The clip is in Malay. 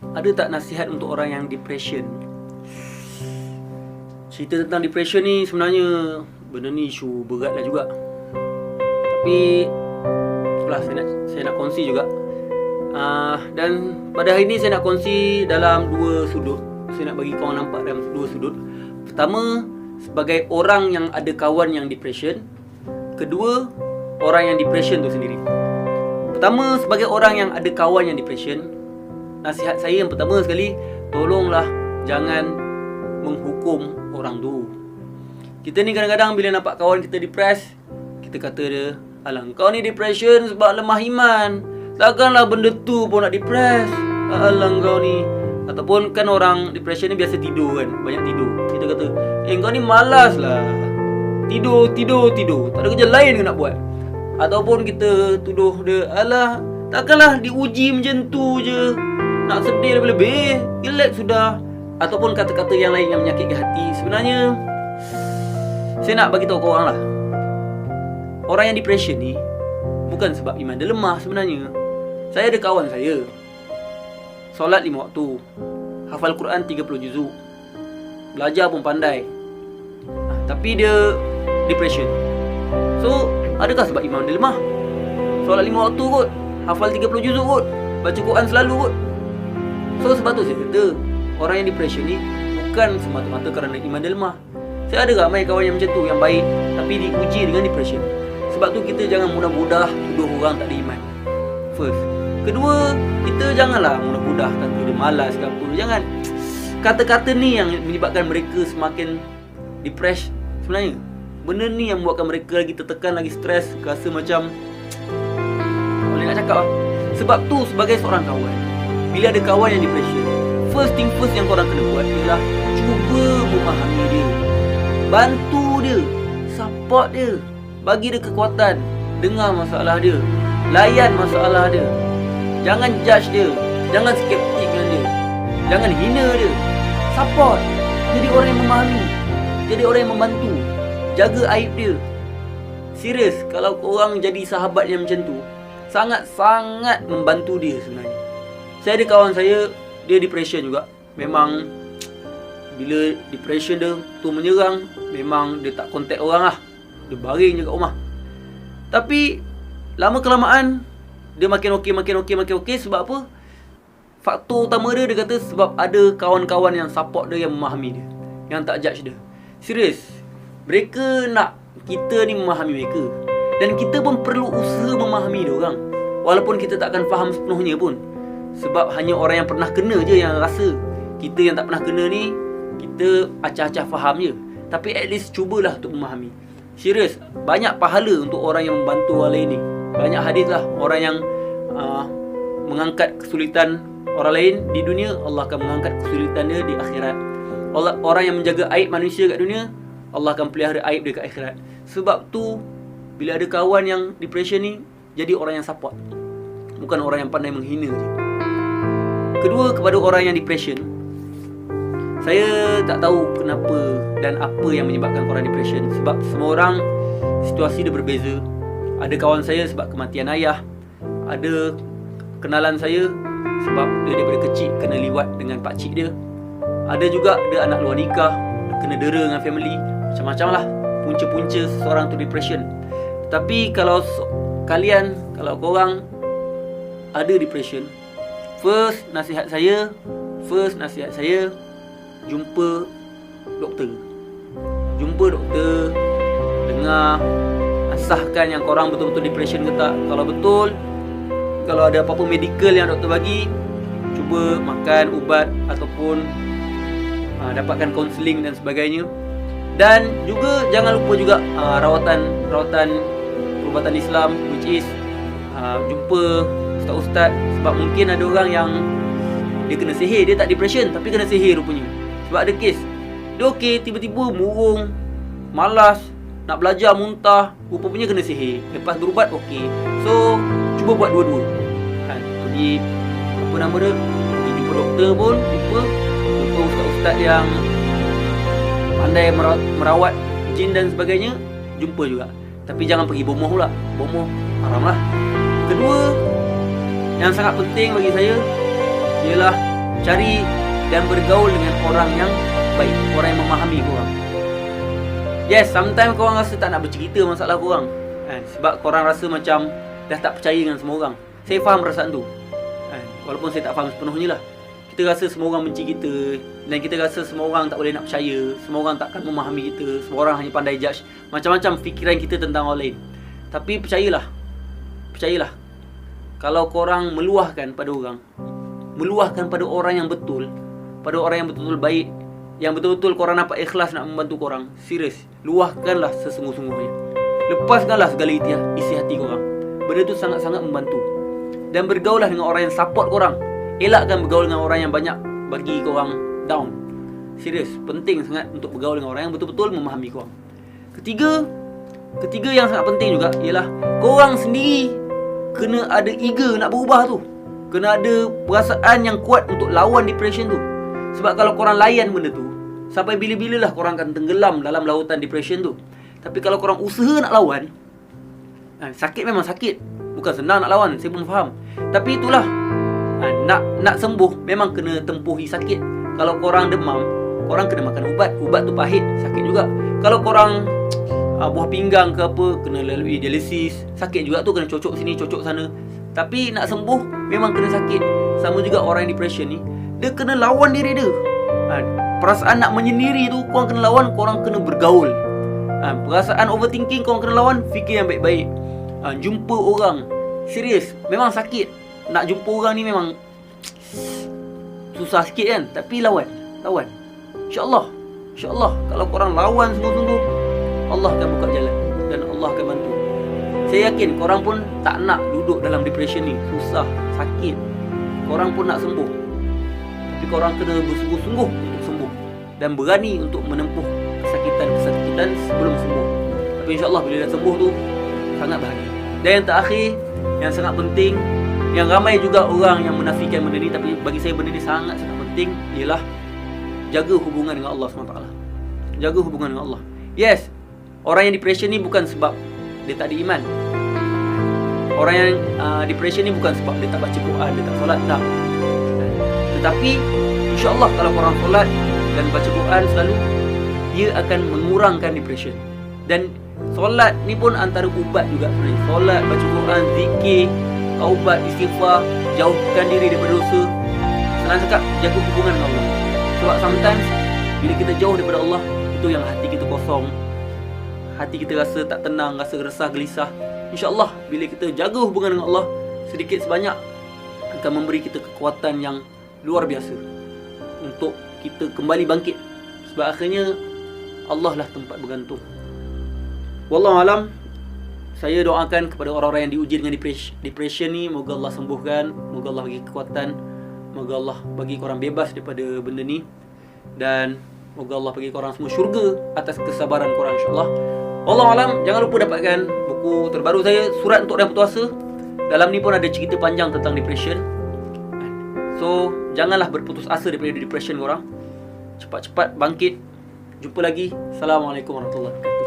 ada tak nasihat untuk orang yang depression? Cerita tentang depression ni sebenarnya benda ni isu berat lah juga. Tapi itulah saya nak kongsi juga. Dan pada hari ni saya nak kongsi dalam dua sudut. Saya nak bagi korang nampak dalam dua sudut. Pertama, sebagai orang yang ada kawan yang depression. Kedua, orang yang depression tu sendiri. Pertama, sebagai orang yang ada kawan yang depression, nasihat saya yang pertama sekali, tolonglah jangan menghukum orang tu. Kita ni kadang-kadang bila nampak kawan kita depres, kita kata dia, alah kau ni depression sebab lemah iman, takkanlah benda tu pun nak depres. Alah kau ni. Ataupun kan orang depression ni biasa tidur kan, banyak tidur. Kita kata, kau ni malas lah, tidur, tak ada kerja lain ke nak buat. Ataupun kita tuduh dia, alah takkanlah diuji macam tu je, nak sedih lebih-lebih, relax sudah. Ataupun kata-kata yang lain yang menyakitkan hati. Sebenarnya saya nak bagi tahu korang lah, orang yang depression ni bukan sebab iman dia lemah sebenarnya. Saya ada kawan saya, solat 5 waktu, hafal Quran 30 juzuk, belajar pun pandai, tapi dia depression. So adakah sebab iman dia lemah? Solat 5 waktu kot, hafal 30 juzuk kot, baca Quran selalu kot. So sebab tu saya kata, orang yang depression ni bukan semata-mata kerana iman dia lemah. Saya ada ramai kawan yang macam tu, yang baik tapi diuji dengan depression. Sebab tu kita jangan mudah-mudah tuduh orang tak ada iman. First. Kedua, kita janganlah mudah-mudah kata dia malas ke apa. Jangan. Kata-kata ni yang menyebabkan mereka semakin depressed sebenarnya. Benda ni yang membuatkan mereka lagi tertekan, lagi stres, rasa macam boleh nak cakap lah. Sebab tu sebagai seorang kawan, bila ada kawan yang depression, first thing first yang korang kena buat ialah cuba memahami dia, bantu dia, support dia, bagi dia kekuatan, dengar masalah dia, layan masalah dia. Jangan judge dia, jangan skeptik dengan dia, jangan hina dia. Support, jadi orang yang memahami, jadi orang yang membantu, jaga aib dia. Serius, kalau korang jadi sahabat yang macam tu, sangat-sangat membantu dia sebenarnya. Saya ada kawan saya, dia depression juga. Memang bila depression dia tu menyerang, memang dia tak contact orang lah, dia baring je kat rumah. Tapi lama kelamaan dia makin okey. Sebab apa? Faktor utama dia kata sebab ada kawan-kawan yang support dia, yang memahami dia, yang tak judge dia. Serius, mereka nak kita ni memahami mereka, dan kita pun perlu usaha memahami dia orang, walaupun kita tak akan faham sepenuhnya pun. Sebab hanya orang yang pernah kena je yang rasa. Kita yang tak pernah kena ni, kita acah-acah faham je. Tapi at least cubalah untuk memahami. Serius, banyak pahala untuk orang yang membantu orang lain ni. Banyak hadis lah, orang yang mengangkat kesulitan orang lain di dunia, Allah akan mengangkat kesulitan dia di akhirat. Orang yang menjaga aib manusia kat dunia, Allah akan pelihara aib dia kat akhirat. Sebab tu, bila ada kawan yang depression ni, jadi orang yang support, bukan orang yang pandai menghina je. Kedua, kepada orang yang depression, saya tak tahu kenapa dan apa yang menyebabkan orang depression. Sebab semua orang situasi dia berbeza. Ada kawan saya sebab kematian ayah, ada kenalan saya sebab dia daripada kecil kena liwat dengan pakcik dia, ada juga dia anak luar nikah, kena dera dengan family. Macam-macam lah punca-punca seseorang tu depression. Tapi kalau kalian, kalau korang ada depression, first nasihat saya, jumpa doktor. Jumpa doktor, dengar, sahkan yang korang betul-betul depression ke tak. Kalau betul, kalau ada apa-apa medical yang doktor bagi, cuba makan ubat ataupun dapatkan kaunseling dan sebagainya. Dan juga jangan lupa juga rawatan perubatan Islam, which is jumpa ustaz-ustaz. Sebab mungkin ada orang yang dia kena sihir, dia tak depression tapi kena sihir rupanya. Sebab ada kes dia okey, tiba-tiba murung, malas, nak belajar muntah, rupanya kena sihir. Lepas berubat okey. So cuba buat dua-dua kan. Pergi apa nama dia, pergi jumpa doktor pun, jumpa ustaz-ustaz yang pandai merawat jin dan sebagainya, jumpa juga. Tapi jangan pergi bomoh pula. Bomoh haram lah. Kedua, yang sangat penting bagi saya ialah cari dan bergaul dengan orang yang baik, orang yang memahami korang. Yes, sometimes korang rasa tak nak bercerita masalah korang kan? Sebab korang rasa macam dah tak percaya dengan semua orang. Saya faham perasaan tu kan? Walaupun saya tak faham sepenuhnya lah. Kita rasa semua orang benci kita, dan kita rasa semua orang tak boleh nak percaya, semua orang takkan memahami kita, semua orang hanya pandai judge. Macam-macam fikiran kita tentang orang lain. Tapi percayalah, kalau korang meluahkan pada orang, meluahkan pada orang yang betul, pada orang yang betul-betul baik, yang betul-betul korang nampak ikhlas nak membantu korang, serius, luahkanlah sesungguh-sungguhnya. Lepaskanlah segala isi hati korang. Benda tu sangat-sangat membantu. Dan bergaullah dengan orang yang support korang. Elakkan bergaul dengan orang yang banyak bagi korang down. Serius, penting sangat untuk bergaul dengan orang yang betul-betul memahami korang. Ketiga yang sangat penting juga ialah korang sendiri kena ada eager nak berubah tu. Kena ada perasaan yang kuat untuk lawan depression tu. Sebab kalau korang layan benda tu, sampai bila-bilalah korang akan tenggelam dalam lautan depression tu. Tapi kalau korang usaha nak lawan, sakit memang sakit, bukan senang nak lawan, saya pun faham. Tapi itulah, nak sembuh memang kena tempuhi sakit. Kalau korang demam, korang kena makan ubat. Ubat tu pahit, sakit juga. Kalau korang buah pinggang ke apa, kena lalui dialisis, sakit juga tu, kena cocok sini, cocok sana. Tapi nak sembuh memang kena sakit. Sama juga orang yang depression ni, dia kena lawan diri dia. Perasaan nak menyendiri tu korang kena lawan, korang kena bergaul. Perasaan overthinking korang kena lawan, fikir yang baik-baik. Jumpa orang, serius, memang sakit. Nak jumpa orang ni memang susah sikit kan. Tapi lawan. InsyaAllah kalau korang lawan sungguh-sungguh, Allah akan buka jalan dan Allah akan bantu. Saya yakin korang pun tak nak duduk dalam depression ni, susah, sakit. Korang pun nak sembuh. Tapi korang kena bersungguh-sungguh untuk sembuh dan berani untuk menempuh kesakitan sebelum sembuh. Tapi insyaAllah bila dah sembuh tu, sangat bahagia. Dan yang terakhir, yang sangat penting, yang ramai juga orang yang menafikan benda ni, tapi bagi saya benda ni sangat-sangat penting, ialah jaga hubungan dengan Allah SWT. Jaga hubungan dengan Allah. Yes, orang yang depression ni bukan sebab dia tak ada iman. Orang yang depression ni bukan sebab dia tak baca Quran, dia tak solat, tak. Tetapi insyaAllah kalau korang solat dan baca Quran selalu, ia akan mengurangkan depression. Dan solat ni pun antara ubat juga sebenarnya. Solat, baca Quran, zikir, taubat, istighfar, jauhkan diri daripada dosa. Senang cakap, jaga hubungan dengan Allah. Sebab sometimes bila kita jauh daripada Allah, itu yang hati kita kosong, hati kita rasa tak tenang, rasa resah, gelisah. InsyaAllah bila kita jaga hubungan dengan Allah, sedikit sebanyak akan memberi kita kekuatan yang luar biasa untuk kita kembali bangkit. Sebab akhirnya Allah lah tempat bergantung. Wallahualam, saya doakan kepada orang-orang yang diuji dengan depression ni, moga Allah sembuhkan, moga Allah bagi kekuatan, moga Allah bagi korang bebas daripada benda ni, dan moga Allah bagi korang semua syurga atas kesabaran korang, insyaAllah. Wallahualam, jangan lupa dapatkan buku terbaru saya, Surat Untuk Orang Puasa. Dalam ni pun ada cerita panjang tentang depression. So, janganlah berputus asa daripada depression korang. Cepat-cepat bangkit. Jumpa lagi. Assalamualaikum warahmatullahi wabarakatuh.